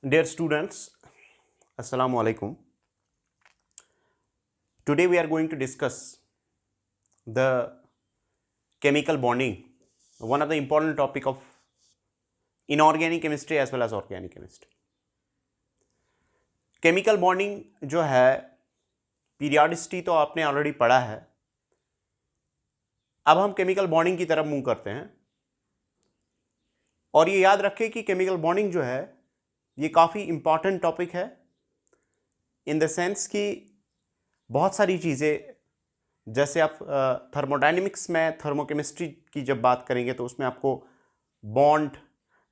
Dear students, Assalamu alaikum. Today we are going to discuss the chemical bonding, one of the important topic of inorganic chemistry as well as organic chemistry. Chemical bonding जो है periodicity तो आपने already पढ़ा है. अब हम chemical bonding की तरफ मूव करते हैं और ये याद रखें कि केमिकल बॉन्डिंग जो है ये काफ़ी इम्पॉर्टेंट टॉपिक है इन द सेंस कि बहुत सारी चीज़ें, जैसे आप थर्मोडायनेमिक्स में थर्मोकेमिस्ट्री की जब बात करेंगे तो उसमें आपको बॉन्ड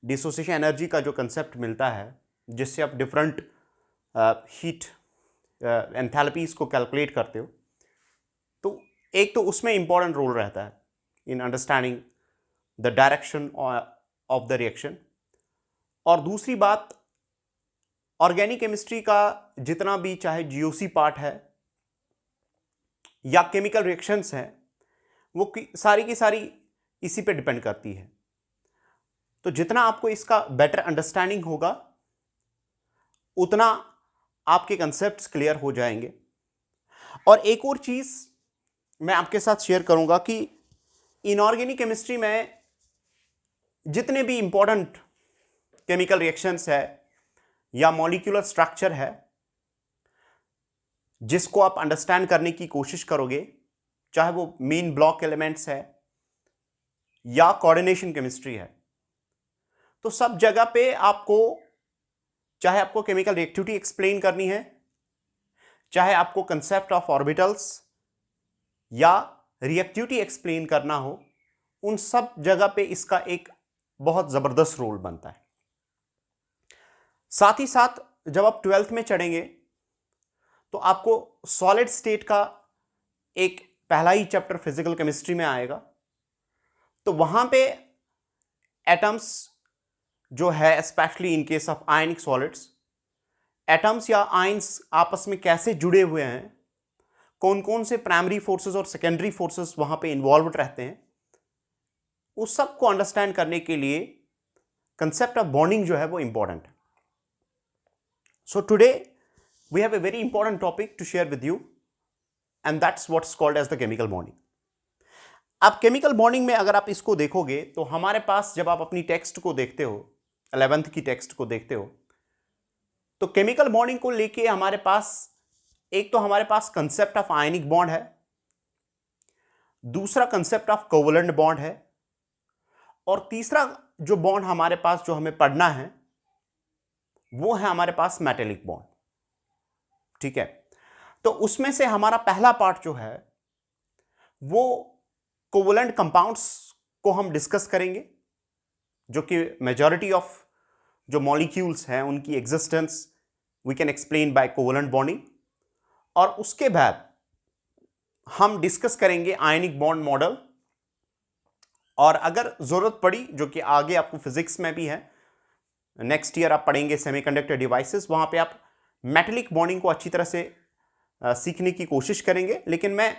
डिसोसिएशन एनर्जी का जो कंसेप्ट मिलता है जिससे आप डिफरेंट हीट एंथैल्पीज को कैलकुलेट करते हो, तो एक तो उसमें इम्पॉर्टेंट रोल रहता है in understanding the direction of the reaction. और दूसरी बात, ऑर्गेनिक केमिस्ट्री का जितना भी चाहे जीओसी पार्ट है या केमिकल रिएक्शंस हैं वो सारी की सारी इसी पे डिपेंड करती है. तो जितना आपको इसका बेटर अंडरस्टैंडिंग होगा उतना आपके कंसेप्ट्स क्लियर हो जाएंगे. और एक और चीज़ मैं आपके साथ शेयर करूंगा कि इनऑर्गेनिक केमिस्ट्री में जितने भी इंपॉर्टेंट केमिकल रिएक्शंस है या मॉलिक्यूलर स्ट्रक्चर है जिसको आप अंडरस्टैंड करने की कोशिश करोगे, चाहे वो मेन ब्लॉक एलिमेंट्स है या कोऑर्डिनेशन केमिस्ट्री है, तो सब जगह पे आपको, चाहे आपको केमिकल रिएक्टिविटी एक्सप्लेन करनी है, चाहे आपको कंसेप्ट ऑफ ऑर्बिटल्स या रिएक्टिविटी एक्सप्लेन करना हो, उन सब जगह पे इसका एक बहुत जबरदस्त रोल बनता है. साथ ही साथ जब आप 12th में चढ़ेंगे तो आपको सॉलिड स्टेट का एक पहला ही चैप्टर फिजिकल केमिस्ट्री में आएगा. तो वहां पे एटम्स जो है, specially in case of ionic solids, atoms या आयंस आपस में कैसे जुड़े हुए हैं, कौन कौन से प्राइमरी फोर्सेस और सेकेंडरी फोर्सेस वहां पे इन्वॉल्व रहते हैं, उस सब को अंडरस्टैंड करने के लिए कंसेप्ट ऑफ बॉन्डिंग जो है वो इंपॉर्टेंट है. So today we have a very important topic to share with you and that's what's called as the chemical bonding. अब केमिकल बॉन्डिंग में अगर आप इसको देखोगे तो हमारे पास, जब आप अपनी टेक्स्ट को देखते हो, 11th की टेक्स्ट को देखते हो, तो केमिकल बॉन्डिंग को लेके हमारे पास एक तो हमारे पास कंसेप्ट ऑफ आयनिक बॉन्ड है, दूसरा कंसेप्ट ऑफ कोवलेंट बॉन्ड है, और तीसरा जो बॉन्ड हमारे पास जो हमें पढ़ना है वो है हमारे पास मेटेलिक बॉन्ड. ठीक है, तो उसमें से हमारा पहला पार्ट जो है वो कोवलेंट कंपाउंड्स को हम डिस्कस करेंगे, जो कि मेजॉरिटी ऑफ जो मॉलिक्यूल्स हैं उनकी existence we can explain by covalent bonding. और उसके बाद हम डिस्कस करेंगे आयनिक बॉन्ड मॉडल, और अगर जरूरत पड़ी, जो कि आगे आपको फिजिक्स में भी है, नेक्स्ट ईयर आप पढ़ेंगे सेमीकंडक्टर डिवाइसेस, वहां पे आप मेटेलिक बॉन्डिंग को अच्छी तरह से सीखने की कोशिश करेंगे. लेकिन मैं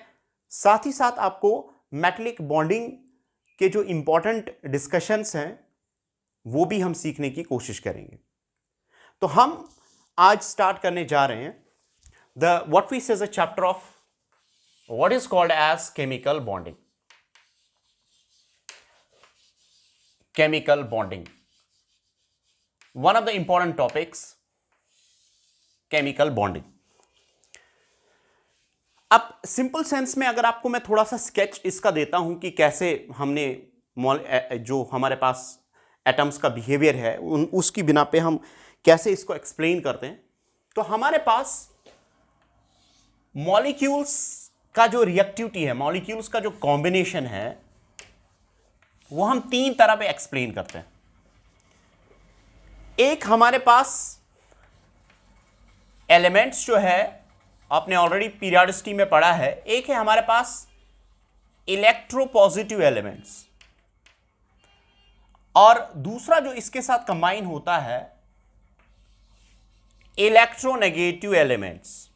साथ ही साथ आपको मेटेलिक बॉन्डिंग के जो इंपॉर्टेंट डिस्कशंस हैं वो भी हम सीखने की कोशिश करेंगे. तो हम आज स्टार्ट करने जा रहे हैं what we say is a chapter of what is called as chemical bonding. Chemical bonding, one of the important topics, chemical bonding. अब सिंपल सेंस में अगर आपको मैं थोड़ा सा स्केच इसका देता हूं कि कैसे हमने जो हमारे पास एटम्स का बिहेवियर है उसकी बिना पे हम कैसे इसको एक्सप्लेन करते हैं, तो हमारे पास मॉलिक्यूल्स का जो रिएक्टिविटी है, मॉलिक्यूल्स का जो कॉम्बिनेशन है, वो हम तीन तरह पे एक्सप्लेन करते हैं. एक हमारे पास एलिमेंट्स जो है, आपने ऑलरेडी पीरियडिसिटी में पढ़ा है, एक है हमारे पास इलेक्ट्रोपॉजिटिव एलिमेंट्स, और दूसरा जो इसके साथ कंबाइन होता है इलेक्ट्रोनेगेटिव एलिमेंट्स.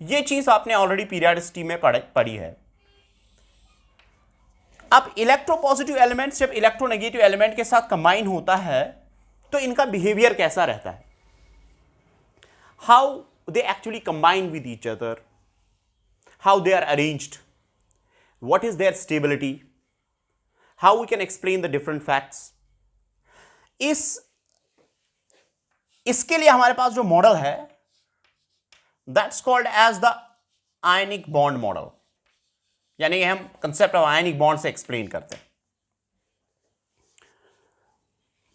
ये चीज आपने ऑलरेडी पीरियडिसिटी में पढ़ी है. अब इलेक्ट्रोपॉजिटिव एलिमेंट जब इलेक्ट्रोनेगेटिव एलिमेंट के साथ कंबाइन होता है तो इनका बिहेवियर कैसा रहता है, how they actually combine with each other, how they are arranged, what is their stability, how we can explain the different facts. इसके लिए हमारे पास जो मॉडल है that's called as the ionic bond model, यानी हम कंसेप्ट ऑफ आयनिक बॉन्ड से explain करते हैं।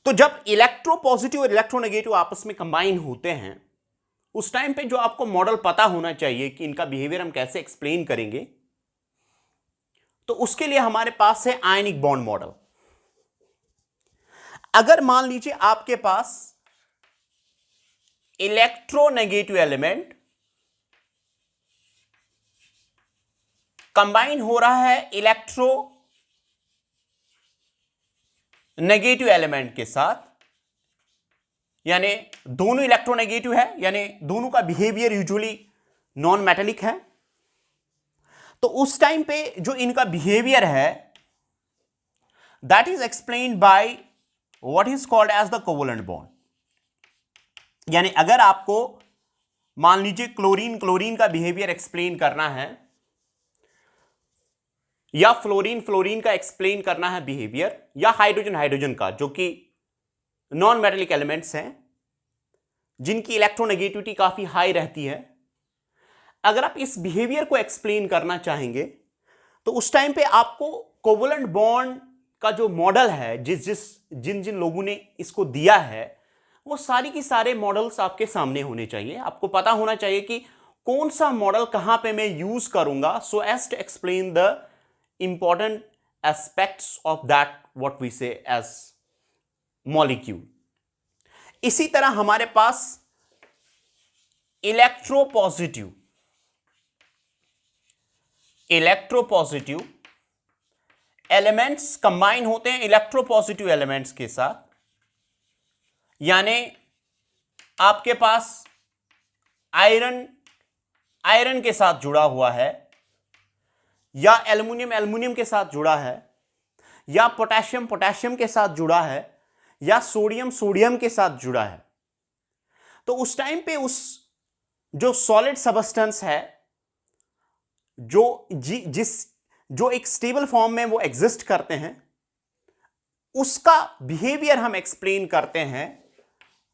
तो जब इलेक्ट्रोपॉजिटिव और इलेक्ट्रोनेगेटिव आपस में कंबाइन होते हैं उस टाइम पे जो आपको मॉडल पता होना चाहिए कि इनका बिहेवियर हम कैसे एक्सप्लेन करेंगे, तो उसके लिए हमारे पास है आयनिक बॉन्ड मॉडल। अगर मान लीजिए आपके पास इलेक्ट्रोनेगेटिव एलिमेंट कंबाइन हो रहा है इलेक्ट्रो नेगेटिव एलिमेंट के साथ, यानी दोनों इलेक्ट्रोनेगेटिव है, यानी दोनों का बिहेवियर यूजुअली नॉन मेटेलिक है, तो उस टाइम पे जो इनका बिहेवियर है that is explained by what is called as the covalent bond. यानी अगर आपको मान लीजिए क्लोरीन क्लोरीन का बिहेवियर एक्सप्लेन करना है या फ्लोरीन फ्लोरीन का एक्सप्लेन करना है बिहेवियर, या हाइड्रोजन हाइड्रोजन का, जो कि नॉन मेटेलिक एलिमेंट्स हैं जिनकी इलेक्ट्रोनेगेटिविटी काफी हाई रहती है, अगर आप इस बिहेवियर को एक्सप्लेन करना चाहेंगे तो उस टाइम पे आपको कोवलेंट बॉन्ड का जो मॉडल है जिन जिन लोगों ने इसको दिया है वो सारी की सारे मॉडल्स आपके सामने होने चाहिए। आपको पता होना चाहिए कि कौन सा मॉडल कहां पे मैं यूज करूंगा so as to explain the important aspects of that what we say as molecule. इसी तरह हमारे पास इलेक्ट्रोपॉजिटिव एलिमेंट्स कंबाइन होते हैं इलेक्ट्रोपॉजिटिव एलिमेंट्स के साथ, यानी आपके पास आयरन के साथ जुड़ा हुआ है, या एल्युमिनियम के साथ जुड़ा है, या पोटेशियम के साथ जुड़ा है, या सोडियम के साथ जुड़ा है। तो उस टाइम पे उस जो सॉलिड सबस्टेंस है जो एक स्टेबल फॉर्म में वो एग्जिस्ट करते हैं उसका बिहेवियर हम एक्सप्लेन करते हैं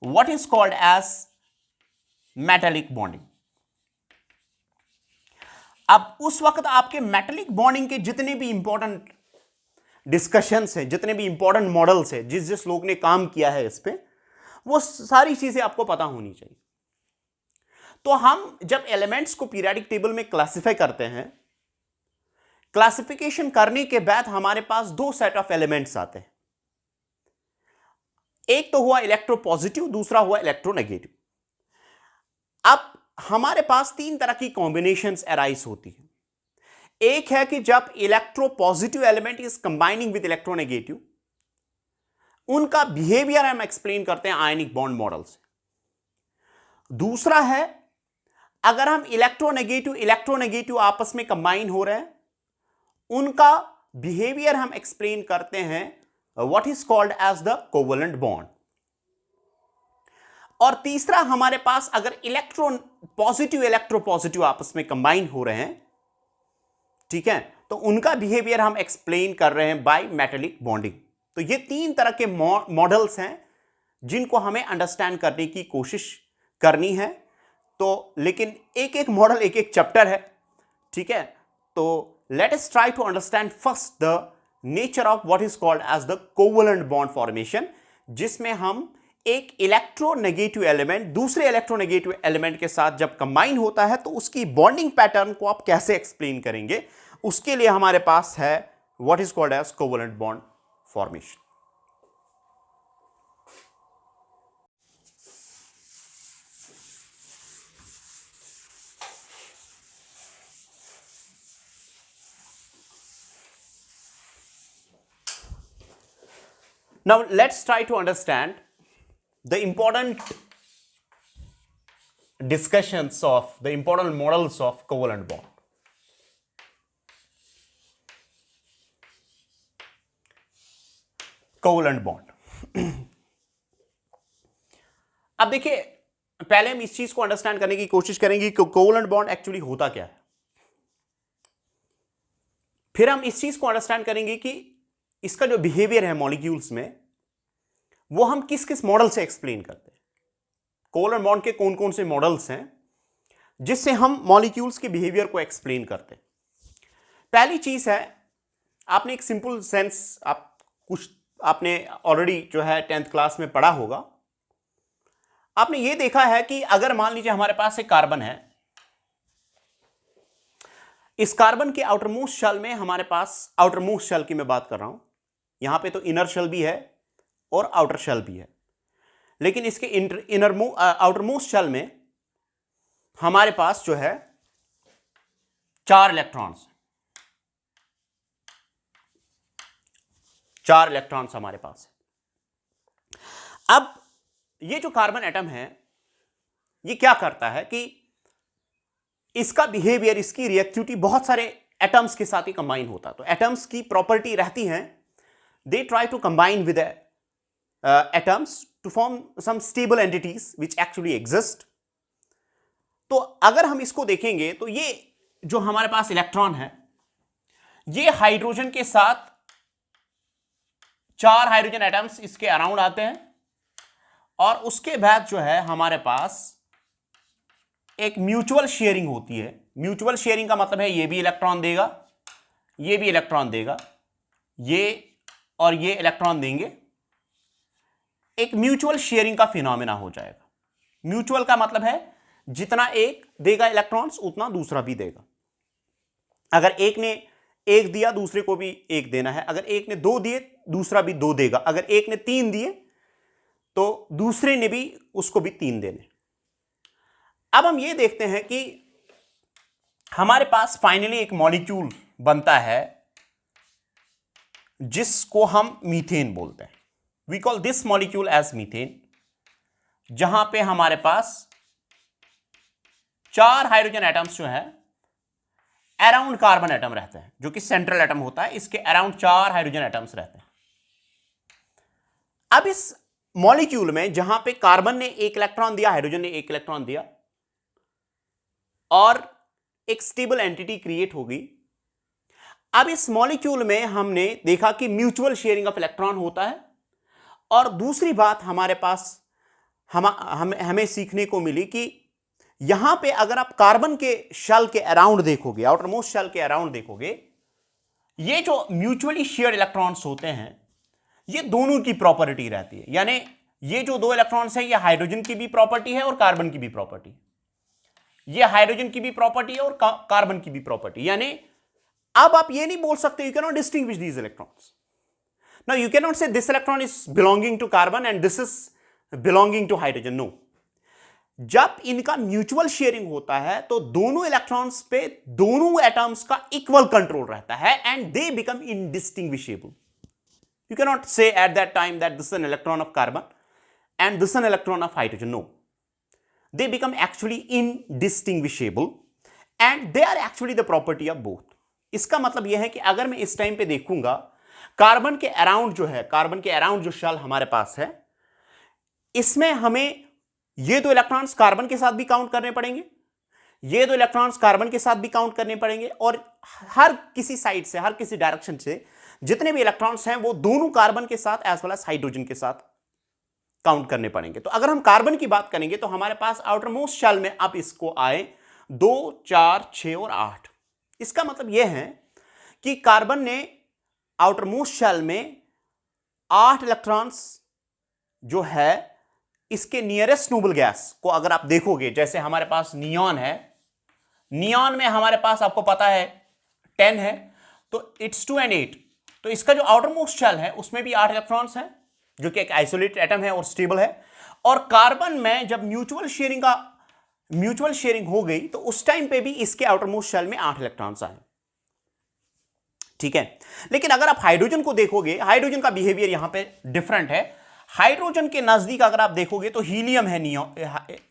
what is called as metallic bonding. अब उस वक्त आपके मेटेलिक बॉन्डिंग के जितने भी इंपॉर्टेंट डिस्कशंस हैं, जितने भी इंपॉर्टेंट मॉडल्स हैं, जिस लोग ने काम किया है इस पे, वो सारी चीजें आपको पता होनी चाहिए। तो हम जब एलिमेंट्स को पीरियोडिक टेबल में क्लासिफाई करते हैं, क्लासिफिकेशन करने के बाद हमारे पास दो सेट ऑफ एलिमेंट्स आते हैं, एक तो हुआ इलेक्ट्रोपॉजिटिव, दूसरा हुआ इलेक्ट्रोनेगेटिव। अब हमारे पास तीन तरह की कॉम्बिनेशंस अराइज होती हैं। एक है कि जब electropositive element is combining with electronegative, उनका बिहेवियर हम एक्सप्लेन करते हैं आयनिक बॉन्ड मॉडल से। दूसरा है अगर हम इलेक्ट्रोनेगेटिव आपस में कंबाइन हो रहे हैं, उनका बिहेवियर हम एक्सप्लेन करते हैं what is called as the covalent bond. और तीसरा हमारे पास अगर इलेक्ट्रोपॉजिटिव आपस में कंबाइन हो रहे हैं, ठीक है, तो उनका बिहेवियर हम एक्सप्लेन कर रहे हैं बाय मेटेलिक बॉन्डिंग। तो ये तीन तरह के मॉडल्स हैं जिनको हमें अंडरस्टैंड करने की कोशिश करनी है। तो लेकिन एक एक मॉडल एक एक चैप्टर है, ठीक है। तो let us try to understand first the nature of what is called as the covalent bond formation, जिसमें हम एक इलेक्ट्रोनेगेटिव एलिमेंट दूसरे इलेक्ट्रोनेगेटिव एलिमेंट के साथ जब कंबाइन होता है तो उसकी बॉन्डिंग पैटर्न को आप कैसे एक्सप्लेन करेंगे, उसके लिए हमारे पास है what is called as covalent bond formation. Now let's try to understand the important discussions of the important models of covalent bond. Covalent bond. अब देखिए, पहले हम इस चीज को अंडरस्टैंड करने की कोशिश करेंगे कि कोवलेंट बॉन्ड एक्चुअली होता क्या है, फिर हम इस चीज को अंडरस्टैंड करेंगे कि इसका जो बिहेवियर है मॉलिक्यूल्स में, वो हम किस किस मॉडल से एक्सप्लेन करते हैं। कोवलेंट बॉन्ड के कौन कौन से मॉडल्स हैं जिससे हम मॉलिक्यूल्स के बिहेवियर को एक्सप्लेन करते हैं। पहली चीज है, आपने एक सिंपल सेंस आपने ऑलरेडी जो है 10th क्लास में पढ़ा होगा। आपने ये देखा है कि अगर मान लीजिए हमारे पास एक कार्बन है, इस कार्बन के आउटरमोस्ट शेल में हमारे पास, आउटरमोस्ट शेल की मैं बात कर रहा हूं, यहां पे तो इनर शेल भी है और आउटर शेल भी है, लेकिन इसके आउटरमोस्ट शेल में हमारे पास जो है 4 इलेक्ट्रॉन्स, 4 इलेक्ट्रॉन्स हमारे पास है। अब ये जो कार्बन एटम है, ये क्या करता है कि इसका बिहेवियर, इसकी रिएक्टिविटी बहुत सारे एटम्स के साथ ही कंबाइन होता है। तो एटम्स की प्रॉपर्टी रहती है, they try to combine with atoms to form some stable entities which actually exist. तो अगर हम इसको देखेंगे तो ये जो हमारे पास इलेक्ट्रॉन है, ये हाइड्रोजन के साथ 4 हाइड्रोजन एटम्स इसके अराउंड आते हैं, और उसके बाद जो है हमारे पास एक म्यूचुअल शेयरिंग होती है। म्यूचुअल शेयरिंग का मतलब है ये भी इलेक्ट्रॉन देगा, ये भी इलेक्ट्रॉन देगा, ये और ये इलेक्ट्रॉन देंगे, एक म्यूचुअल शेयरिंग का फिनोमेना हो जाएगा। म्यूचुअल का मतलब है जितना एक देगा इलेक्ट्रॉन्स उतना दूसरा भी देगा। अगर एक ने 1 दिया, दूसरे को भी 1 देना है। अगर एक ने 2 दिए, दूसरा भी 2 देगा। अगर एक ने 3 दिए तो दूसरे ने भी उसको भी 3 देने। अब हम ये देखते हैं कि हमारे पास फाइनली एक मॉलिक्यूल बनता है जिसको हम मीथेन बोलते हैं। We call this molecule as methane, जहां पे हमारे पास 4 हाइड्रोजन एटम्स जो है अराउंड कार्बन एटम रहते हैं, जो कि सेंट्रल एटम होता है, इसके अराउंड 4 हाइड्रोजन एटम्स रहते हैं। अब इस मॉलिक्यूल में जहां पे कार्बन ने 1 इलेक्ट्रॉन दिया, हाइड्रोजन ने 1 इलेक्ट्रॉन दिया, और एक स्टेबल एंटिटी क्रिएट होगी। अब इस मॉलिक्यूल में हमने देखा कि म्यूचुअल शेयरिंग ऑफ इलेक्ट्रॉन होता है। और दूसरी बात हमारे पास हमें सीखने को मिली कि यहां पे अगर आप कार्बन के शेल के अराउंड देखोगे, आउटर मोस्ट शेल के अराउंड देखोगे, ये जो म्यूचुअली शेयर्ड इलेक्ट्रॉन्स होते हैं, ये दोनों की प्रॉपर्टी रहती है। यानी ये जो 2 इलेक्ट्रॉन्स हैं, ये हाइड्रोजन की भी प्रॉपर्टी है और कार्बन की भी प्रॉपर्टी। ये हाइड्रोजन की भी प्रॉपर्टी है और कार्बन की भी प्रॉपर्टी। यानी अब आप ये नहीं बोल सकते, you can not distinguish these electrons. Now you can not say this electron is belonging to carbon and this is belonging to hydrogen. No, जब इनका म्यूचुअल शेयरिंग होता है तो दोनों इलेक्ट्रॉन्स पे दोनों एटम्स का इक्वल कंट्रोल रहता है and they become indistinguishable. You cannot say at that time that this is an electron of carbon and this is an electron of hydrogen. No. They become actually indistinguishable and they are actually the property of both. इसका मतलब यह है कि अगर मैं इस time पे देखूंगा, कार्बन के अराउंड जो है, कार्बन के अराउंड जो शेल हमारे पास है, इसमें हमें ये 2 इलेक्ट्रॉन्स कार्बन के साथ भी काउंट करने पड़ेंगे, ये 2 इलेक्ट्रॉन्स कार्बन के साथ भी काउंट करने पड़ेंगे, और हर किसी साइड से, हर किसी डायरेक्शन से जितने भी इलेक्ट्रॉन्स हैं वो दोनों कार्बन के साथ एज वेल एज हाइड्रोजन के साथ काउंट करने पड़ेंगे। तो अगर हम कार्बन की बात करेंगे तो हमारे पास आउटर मोस्ट शेल में अब इसको आए 2, 4, 6 और 8। इसका मतलब यह है कि कार्बन ने आउटर मोस्ट शेल में 8 इलेक्ट्रॉन्स जो है, इसके नियरेस्ट नोबल गैस को अगर आप देखोगे, जैसे हमारे पास नियॉन है, नियॉन में हमारे पास आपको पता है 10 है, तो इट्स 2 and 8। तो इसका जो आउटर मोस्ट शेल है उसमें भी 8 इलेक्ट्रॉन्स हैं, जो कि एक आइसोलेटेड एटम है और स्टेबल है। और कार्बन में जब म्यूचुअल शेयरिंग हो गई तो उस टाइम पे भी इसके आउटर मोस्ट शेल में 8 इलेक्ट्रॉन्स आए। ठीक है, लेकिन अगर आप हाइड्रोजन को देखोगे, हाइड्रोजन का बिहेवियर यहां पे डिफरेंट है। हाइड्रोजन के नजदीक अगर आप देखोगे तो हीलियम है,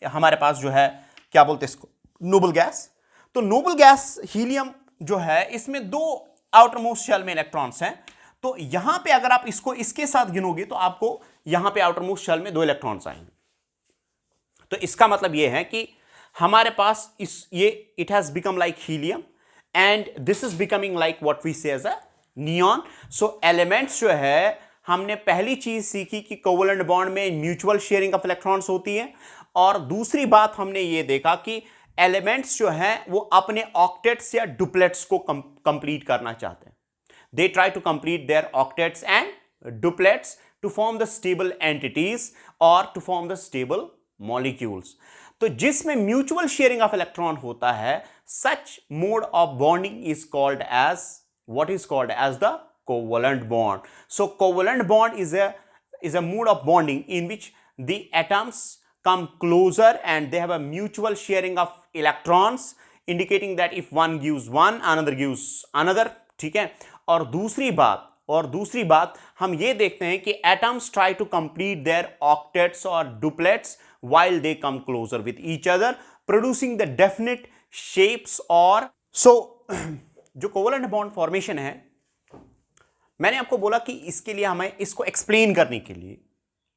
हमारे पास जो है, क्या बोलते हैं इसको, नोबल गैस। तो नोबल गैस हीलियम जो है, इसमें 2 आउटर मोस्ट शेल में इलेक्ट्रॉन्स हैं। तो यहां पे अगर आप इसको इसके साथ गिनोगे तो आपको यहां पे आउटर मोस्ट शेल में 2 इलेक्ट्रॉन्स आएंगे। तो इसका मतलब यह है कि हमारे पास ये it has become like helium and this is becoming like what we say as a neon. So elements जो है, हमने पहली चीज सीखी कि कोवलेंट बॉन्ड में म्यूचुअल शेयरिंग ऑफ इलेक्ट्रॉन्स होती है, और दूसरी बात हमने ये देखा कि एलिमेंट्स जो हैं वो अपने ऑक्टेट्स या डुप्लेट्स को कंप्लीट करना चाहते हैं। They try to complete their octets and duplets to form the stable entities और to form the stable molecules. तो जिसमें म्यूचुअल शेयरिंग ऑफ इलेक्ट्रॉन होता है, such mode of bonding is called as what is called as the covalent bond. So covalent bond is a mode of bonding in which the atoms come closer and they have a mutual sharing of electrons, indicating that if one gives one, another gives another. ठीक है। और दूसरी बात हम ये देखते हैं कि atoms try to complete their octets or duplets while they come closer with each other, producing the definite shapes or so जो कोवलेंट बॉन्ड फॉर्मेशन है, मैंने आपको बोला कि इसके लिए हमें इसको एक्सप्लेन करने के लिए,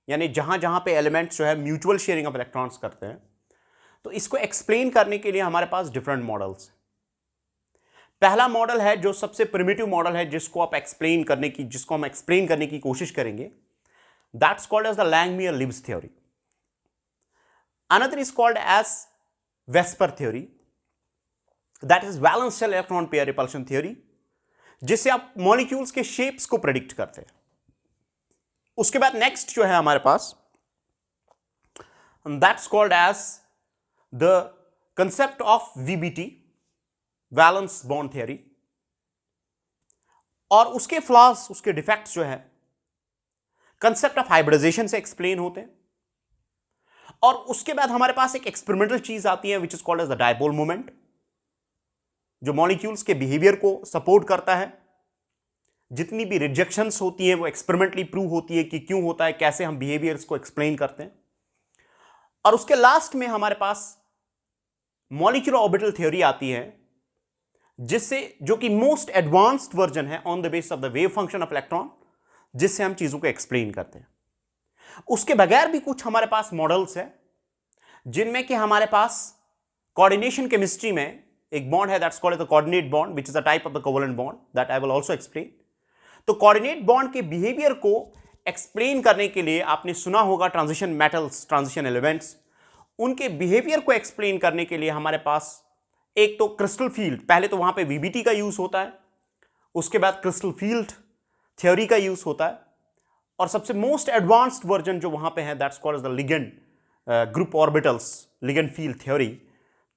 यानी जहां जहां पे एलिमेंट्स जो है म्यूचुअल शेयरिंग ऑफ इलेक्ट्रॉन्स करते हैं, तो इसको एक्सप्लेन करने के लिए हमारे पास डिफरेंट मॉडल्स। पहला मॉडल है जो सबसे प्रिमिटिव मॉडल है, जिसको हम एक्सप्लेन करने की कोशिश करेंगे, that's called as the Langmuir Lewis theory. Another is called as VSEPR theory, that is valence shell electron pair repulsion theory, जिससे आप मॉलिक्यूल्स के शेप्स को प्रेडिक्ट करते हैं। उसके बाद नेक्स्ट जो है हमारे पास, that's called as the concept of VBT, valence bond theory, और उसके फ्लॉज, उसके डिफेक्ट्स जो है कंसेप्ट ऑफ हाइब्रिडाइजेशन से एक्सप्लेन होते हैं। और उसके बाद हमारे पास एक एक्सपेरिमेंटल चीज आती है which is called as the dipole moment, जो मॉलिक्यूल्स के बिहेवियर को सपोर्ट करता है। जितनी भी रिजेक्शंस होती हैं वो एक्सपेरिमेंटली प्रूव होती है कि क्यों होता है, कैसे हम बिहेवियर्स को एक्सप्लेन करते हैं। और उसके लास्ट में हमारे पास मॉलिक्यूलर ऑर्बिटल थ्योरी आती है, जिससे, जो कि मोस्ट एडवांस्ड वर्जन है on the basis of the wave function of electron, जिससे हम चीजों को एक्सप्लेन करते हैं। उसके बगैर भी कुछ हमारे पास मॉडल्स हैं, जिनमें कि हमारे पास कोऑर्डिनेशन केमिस्ट्री में एक बॉन्ड है, that's called the coordinate bond, which is a type of the covalent bond, that I will also explain. तो कोऑर्डिनेट बॉन्ड के बिहेवियर को एक्सप्लेन करने के लिए आपने सुना होगा ट्रांजिशन मेटल्स, ट्रांजिशन एलिमेंट्स, उनके बिहेवियर को एक्सप्लेन करने के लिए हमारे पास एक तो क्रिस्टल फील्ड, पहले तो वहां पे वीबीटी का यूज होता है, उसके बाद क्रिस्टल फील्ड थ्योरी का यूज होता है, और सबसे मोस्ट एडवांस्ड वर्जन जो वहां पे है, that's called the ligand group orbitals, ligand field theory.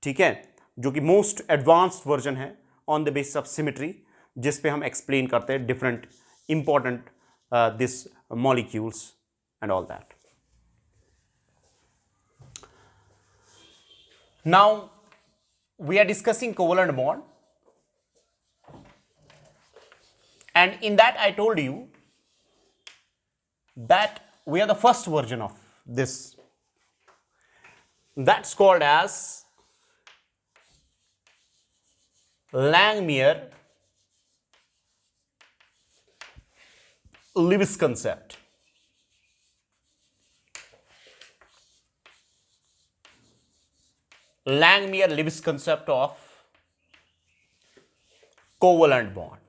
ठीक है, जो कि मोस्ट एडवांस्ड वर्जन है on the basis of symmetry, जिस पे हम एक्सप्लेन करते हैं different important this molecules and all that. Now we are discussing covalent bond, and in that I told you that we are the first version of this, that's called as Langmuir-Lewis concept. Langmuir-Lewis concept of covalent bond.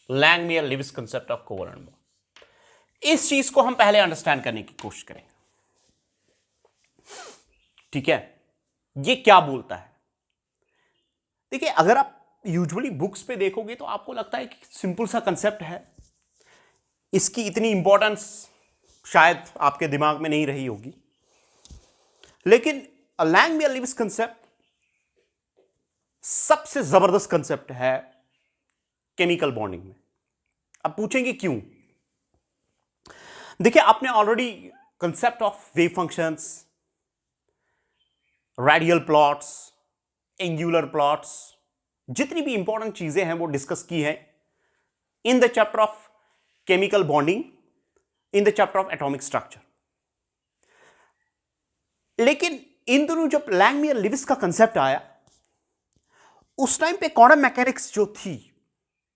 Langmuir-Lewis concept of covalent bond. इस चीज को हम पहले understand करने की कोशिश करेंगे। ठीक है, ये क्या बोलता है? देखिए, अगर आप यूजुअली बुक्स पे देखोगे तो आपको लगता है कि सिंपल सा कंसेप्ट है, इसकी इतनी इंपॉर्टेंस शायद आपके दिमाग में नहीं रही होगी, लेकिन Langmuir-Lewis कंसेप्ट सबसे जबरदस्त कंसेप्ट है केमिकल बॉन्डिंग में। अब पूछेंगे क्यों? देखिए, आपने already concept of wave functions, radial plots, angular plots, जितनी भी इंपॉर्टेंट चीजें हैं वो डिस्कस की हैं in the chapter of chemical bonding, in the chapter of atomic structure. लेकिन इन दोनों जब Langmuir-Lewis का कंसेप्ट आया, उस टाइम पे क्वांटम मैकेनिक्स जो थी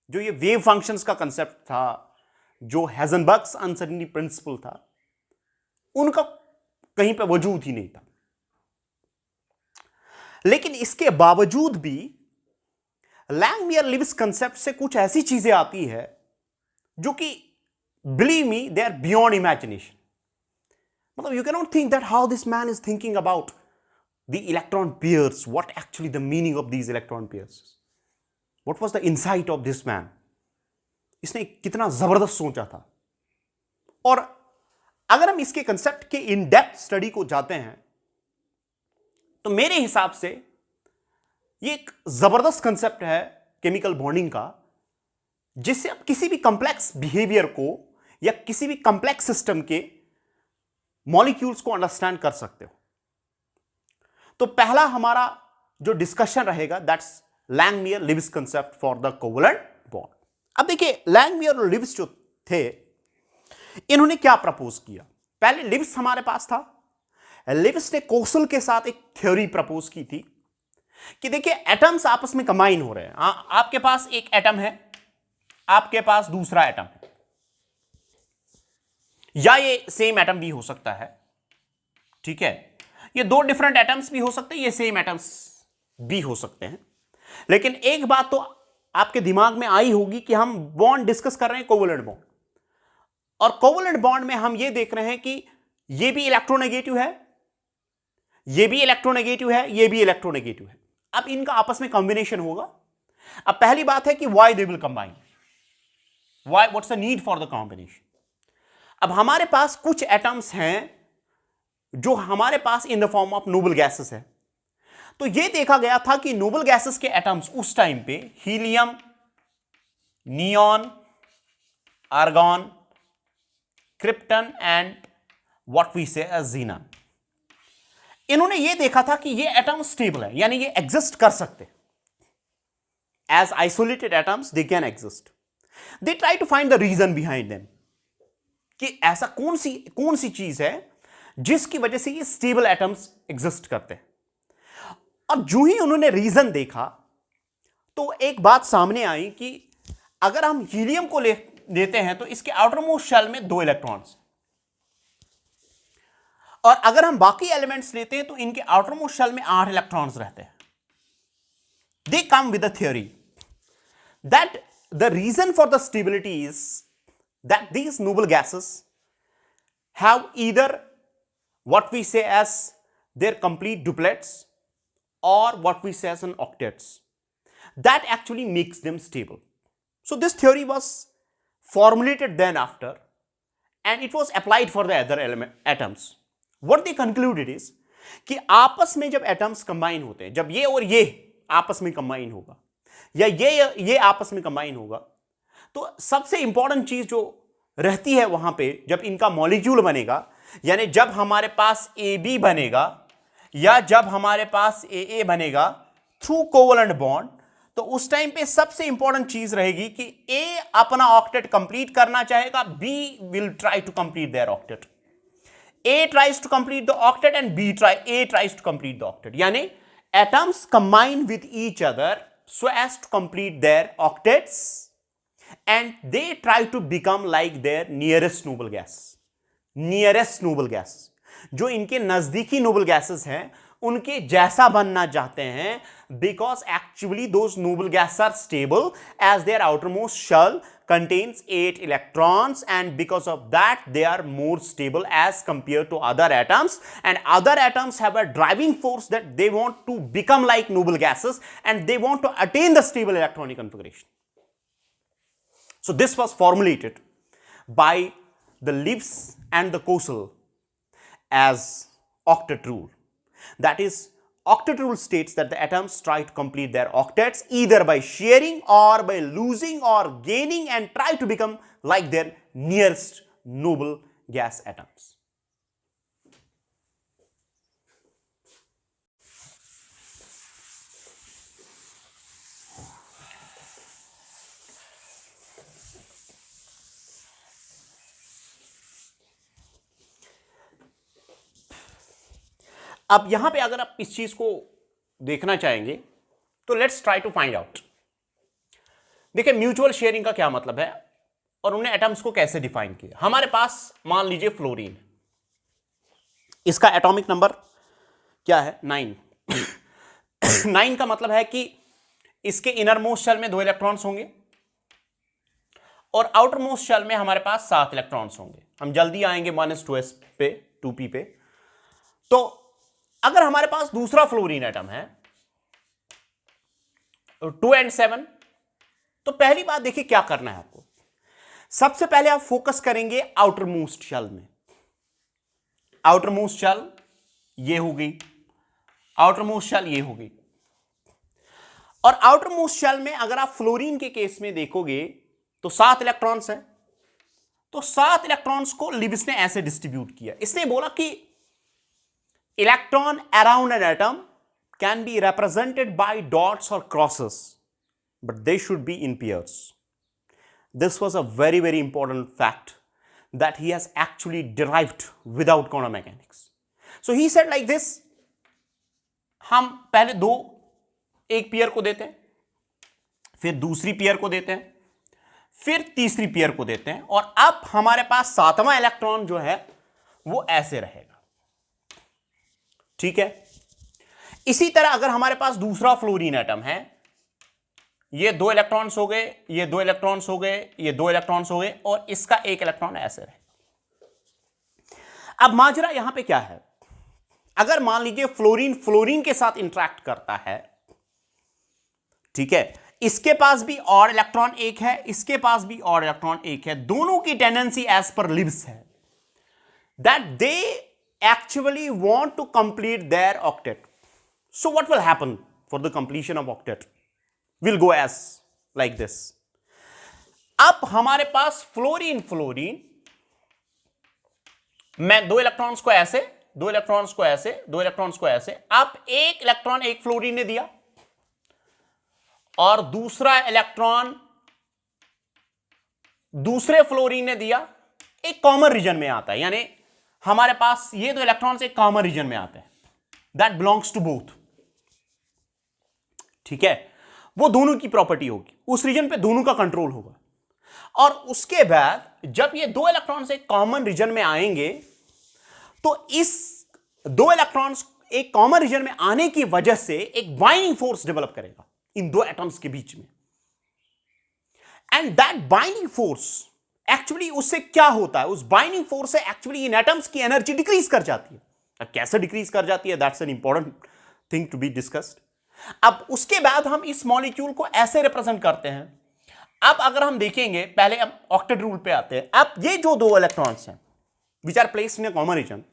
जो ये वेव फंक्शंस का कंसेप्ट था, जो हाइजेनबर्ग्स अनसर्टेनिटी प्रिंसिपल था, उनका कहीं पे वजूद ही नहीं था। लेकिन इसके बावजूद भी लैंगमियर-लिविस कंसेप्ट से कुछ ऐसी चीजें आती है जो कि believe me they are beyond imagination. मतलब you can not think that how this man is thinking about the electron pairs, what actually the meaning of these electron pairs, what was the insight of this man. इसने कितना जबरदस्त सोचा था। और अगर हम इसके कंसेप्ट के इन डेप्थ स्टडी को जाते हैं तो मेरे हिसाब से ये एक जबरदस्त कंसेप्ट है केमिकल बॉन्डिंग का, जिससे आप किसी भी कंप्लेक्स बिहेवियर को या किसी भी कंप्लेक्स सिस्टम के मॉलिक्यूल्स को अंडरस्टैंड कर सकते हो। तो पहला हमारा जो डिस्कशन रहेगा that's Langmuir-Lewis concept for the covalent bond. अब देखिए लैंगमियर और लिविस जो थे, इन्होंने क्या प्रपोज किया। पहले लिविस हमारे पास था। लिविस ने कोसल के साथ एक थ्योरी प्रपोज की थी कि देखिए एटम्स आपस में कंबाइन हो रहे हैं। आपके पास एक एटम है, आपके पास दूसरा एटम है, या ये सेम एटम भी हो सकता है, ठीक है। ये दो डिफरेंट एटम्स भी हो सकते हैं, ये सेम एटम्स भी हो सकते हैं। लेकिन एक बात तो आपके दिमाग में आई होगी कि हम बॉन्ड डिस्कस कर रहे हैं कोवलेंट बॉन्ड, और कोवलेंट बॉन्ड में हम ये देख रहे हैं कि ये भी इलेक्ट्रोनेगेटिव है, ये भी इलेक्ट्रोनेगेटिव है, ये भी इलेक्ट्रोनेगेटिव है। अब इनका आपस में कॉम्बिनेशन होगा। अब पहली बात है कि why they will combine, why, what's the need for the combination. अब हमारे पास कुछ एटम्स हैं जो हमारे पास in the form of noble gases है। तो यह देखा गया था कि नोबल गैसेस के एटम्स उस टाइम पे helium, neon, argon, krypton and what we say as xenon. इन्होंने यह देखा था कि ये एटम स्टेबल है, यानी ये एग्जिस्ट कर सकते as isolated atoms, they can exist. They try to find the reason behind them कि ऐसा कौन सी चीज है जिसकी वजह से ये स्टेबल एटम्स एग्जिस्ट करते हैं। और जो ही उन्होंने रीजन देखा तो एक बात सामने आई कि अगर हम हीलियम को लेते हैं तो इसके आउटर मोस्ट शेल में 2 इलेक्ट्रॉन्स, और अगर हम बाकी एलिमेंट्स लेते हैं तो इनके आउटर मोस्ट शेल में 8 इलेक्ट्रॉन्स रहते हैं। They come with a theory that the reason for the stability is that these noble gases have either what we say as their complete duplets or what we say as an octets that actually makes them stable. So this theory was formulated then after and it was applied for the other atoms. What they concluded is कि आपस में जब atoms combine होते हैं, जब ये और ये आपस में कंबाइन होगा या ये आपस में कंबाइन होगा, तो सबसे इंपॉर्टेंट चीज जो रहती है वहां पे जब इनका मॉलिक्यूल बनेगा, यानी जब हमारे पास AB बनेगा या जब हमारे पास AA बनेगा थ्रू कोवलेंट बॉन्ड, तो उस टाइम पे सबसे इंपॉर्टेंट चीज रहेगी कि A अपना ऑक्टेट कंप्लीट करना चाहेगा, B will try to complete their octet. A tries to complete the octet and A tries to complete the octet. यानी atoms combine with each other so as to complete their octets and they try to become like their nearest noble gas. Nearest noble gas. जो इनके नजदीकी noble gases हैं उनके जैसा बनना चाहते हैं, because actually those noble gases are stable as their outermost shell contains 8 electrons and because of that they are more stable as compared to other atoms, and other atoms have a driving force that they want to become like noble gases and they want to attain the stable electronic configuration. So this was formulated by the Lewis and the Kossel as octet rule. That is, octet rule states that the atoms try to complete their octets either by sharing or by losing or gaining and try to become like their nearest noble gas atoms. अब यहां पे अगर आप इस चीज को देखना चाहेंगे तो let's try to find out देखिए म्यूचुअल शेयरिंग का क्या मतलब है और उन्होंने एटम्स को कैसे डिफाइन किया। हमारे पास मान लीजिए फ्लोरीन, इसका एटॉमिक नंबर क्या है 9। 9 का मतलब है कि इसके इनर मोस्ट शेल में 2 इलेक्ट्रॉन्स होंगे और आउटर मोस्ट शेल में हमारे पास 7 इलेक्ट्रॉन्स होंगे। हम जल्दी आएंगे 1s2s पे 2p पे। तो अगर हमारे पास दूसरा फ्लोरीन एटम है 2 and 7, तो पहली बात देखिए क्या करना है आपको। सबसे पहले आप फोकस करेंगे आउटर मोस्ट शेल में। आउटर मोस्ट शेल ये होगी, आउटर मोस्ट शेल ये होगी, और आउटर मोस्ट शेल में अगर आप फ्लोरीन के केस में देखोगे तो 7 इलेक्ट्रॉन्स हैं। तो 7 इलेक्ट्रॉन्स को लिब्स ने ऐसे डिस्ट्रीब्यूट किया। इसने बोला कि electron around an atom can be represented by dots और crosses, but they should be in pairs. This was a very very important fact that he has actually derived without quantum mechanics. So he said like this, हम पहले एक pair को देते हैं, फिर दूसरी pair को देते हैं, फिर तीसरी पेयर को देते हैं, और अब हमारे पास 7वां इलेक्ट्रॉन जो है वो ऐसे रहेगा। ठीक है। इसी तरह अगर हमारे पास दूसरा फ्लोरीन एटम है, ये 2 इलेक्ट्रॉन्स हो गए, ये 2 इलेक्ट्रॉन्स हो गए, ये 2 इलेक्ट्रॉन्स हो गए, और इसका एक इलेक्ट्रॉन ऐसे रहे। अब माजरा यहां पे क्या है, अगर मान लीजिए फ्लोरीन के साथ इंटरेक्ट करता है, ठीक है, इसके पास भी और इलेक्ट्रॉन एक है, इसके पास भी और इलेक्ट्रॉन एक है, दोनों की टेंडेंसी एज पर लिब्स है that they actually want to complete their octet. So what will happen for the completion of octet will go as like this. अब हमारे पास फ्लोरीन मैं 2 इलेक्ट्रॉन्स को ऐसे, 2 इलेक्ट्रॉन्स को ऐसे, 2 इलेक्ट्रॉन्स को ऐसे, अब एक इलेक्ट्रॉन एक फ्लोरीन ने दिया और दूसरा इलेक्ट्रॉन दूसरे फ्लोरीन ने दिया। एक कॉमन रीजन में आता है, यानी हमारे पास ये 2 इलेक्ट्रॉन्स एक कॉमन रीजन में आते हैं दैट बिलोंग्स टू बोथ। ठीक है, वो दोनों की प्रॉपर्टी होगी, उस रीजन पे दोनों का कंट्रोल होगा। और उसके बाद जब ये 2 इलेक्ट्रॉन्स एक कॉमन रीजन में आएंगे तो इस 2 इलेक्ट्रॉन्स एक कॉमन रीजन में आने की वजह से एक बाइंडिंग फोर्स डेवलप करेगा इन 2 एटम्स के बीच में। And that binding force actually उससे क्या होता है, उस बाइंडिंग फोर्स से एक्चुअली इन एटम्स की एनर्जी डिक्रीज कर जाती है। अब कैसे डिक्रीज कर जाती है, that's an important thing to be discussed. अब उसके बाद हम इस मॉलिक्यूल को ऐसे रिप्रेजेंट करते हैं। अब अगर हम देखेंगे, पहले अब ऑक्टेट रूल पे आते हैं। अब ये जो 2 इलेक्ट्रॉन्स हैं which are placed in a common region,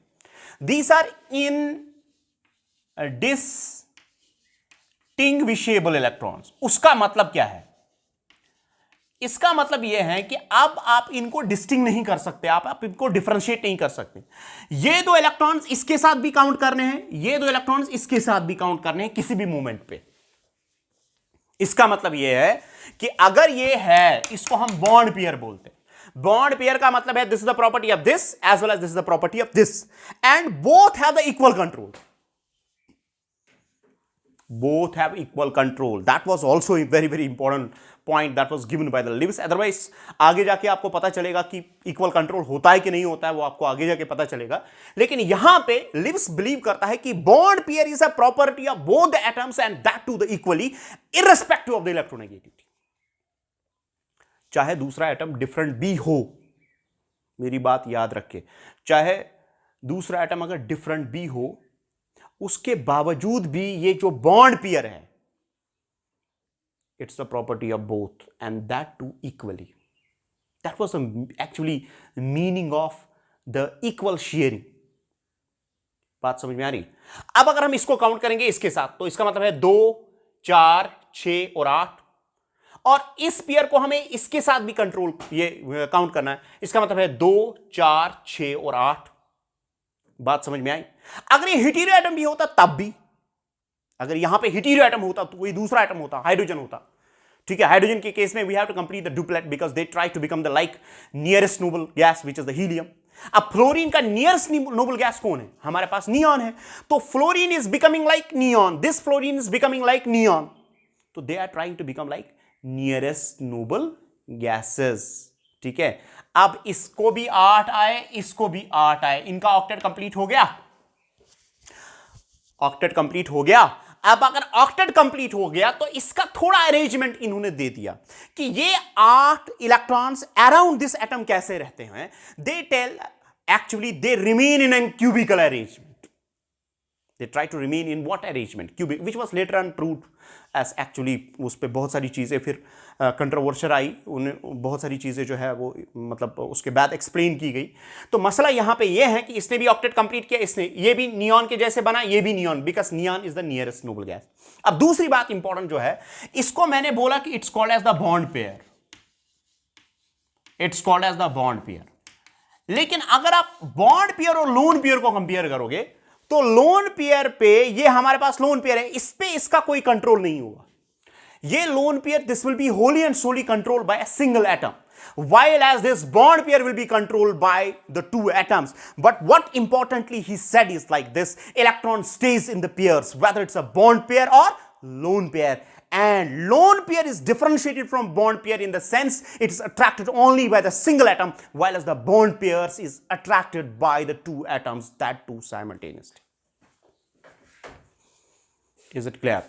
these are indistinguishable electrons. उसका मतलब क्या है, इसका मतलब यह है कि अब आप इनको डिस्टिंग नहीं कर सकते, आप इनको डिफरेंशिएट नहीं कर सकते। ये 2 इलेक्ट्रॉन्स इसके साथ भी काउंट करने हैं, ये 2 इलेक्ट्रॉन्स इसके साथ भी काउंट करने हैं किसी भी मोमेंट पे। इसका मतलब यह है कि अगर ये है, इसको हम बॉन्ड पेयर बोलते हैं। बॉन्ड पेयर का मतलब है this is the property of this as well as this is the property of this, and both have the equal control. Both have equal control. That was also a very very important point that was given by the Lewis. Otherwise आगे जाके आपको पता चलेगा कि equal control होता है कि नहीं होता है, वो आपको आगे जाके पता चलेगा। लेकिन यहां पे लिव्स बिलीव करता है कि bond pair is a property of both the atoms and that too the equally irrespective of the electronegativity. चाहे दूसरा एटम डिफरेंट भी हो, मेरी बात याद रखे, चाहे दूसरा एटम अगर डिफरेंट भी हो, उसके बावजूद भी ये जो बॉन्ड पेयर है, it's the property of both and that too equally. That was actually meaning of the equal sharing. बात समझ में आ रही? अब अगर हम इसको काउंट करेंगे इसके साथ, तो इसका मतलब है 2, 4, 6 और 8, और इस पेयर को हमें इसके साथ भी कंट्रोल ये काउंट करना है। इसका मतलब है 2, 4, 6 और 8। बात समझ में आई? अगर ये हीटेरियो एटम भी होता तब भी, अगर यहां पे हीटेरियो एटम होता तो कोई दूसरा एटम होता, हाइड्रोजन होता। ठीक है, हाइड्रोजन के केस में we have to complete the duplet because they try to become the like nearest noble gas which is the helium. अब फ्लोरीन का नियरेस्ट नोबल गैस कौन है? हमारे पास नियॉन है, तो fluorine is becoming like neon, this fluorine is becoming like neon, तो they are trying to become like nearest noble gases. ठीक है, अब इसको भी 8 आए, इसको भी 8 आए, इनका ऑक्टेट कंप्लीट हो गया, ऑक्टेट कंप्लीट हो गया। अब अगर ऑक्टेट कंप्लीट हो गया तो इसका थोड़ा अरेंजमेंट इन्होंने दे दिया कि ये 8 इलेक्ट्रॉन्स अराउंड दिस एटम कैसे रहते हैं। They tell actually they remain in an cubical arrangement. They try to remain in what arrangement? Cubic, which was later on proved as actually उस पर बहुत सारी चीज़ें फिर कंट्रोवर्शियल आई, उन्हें बहुत सारी चीज़ें जो है वो मतलब उसके बाद एक्सप्लेन की गई। तो मसला यहाँ पे ये है कि इसने भी ऑक्टेट कंप्लीट किया, इसने ये भी नियॉन के जैसे बना, ये भी neon, because neon is the nearest noble gas. अब दूसरी बात इंपॉर्टेंट जो है, इसको मैंने बोला कि it's called as the bond pair, it's called as the bond pair. लेकिन अगर आप बॉन्ड पेयर और लोन पेयर को कंपेयर करोगे तो लोन पेयर पे, ये हमारे पास लोन पेयर है, इस पे इसका कोई कंट्रोल नहीं होगा। ये lone pair, this will be wholly and solely controlled by a single atom, while as this bond pair will be controlled by the two atoms. But what importantly he said is like this: electron stays in the pairs, whether it's a bond pair or lone pair. And lone pair is differentiated from bond pair in the sense it is attracted only by the single atom, while as the bond pairs is attracted by the two atoms, that too simultaneously. Is it clear?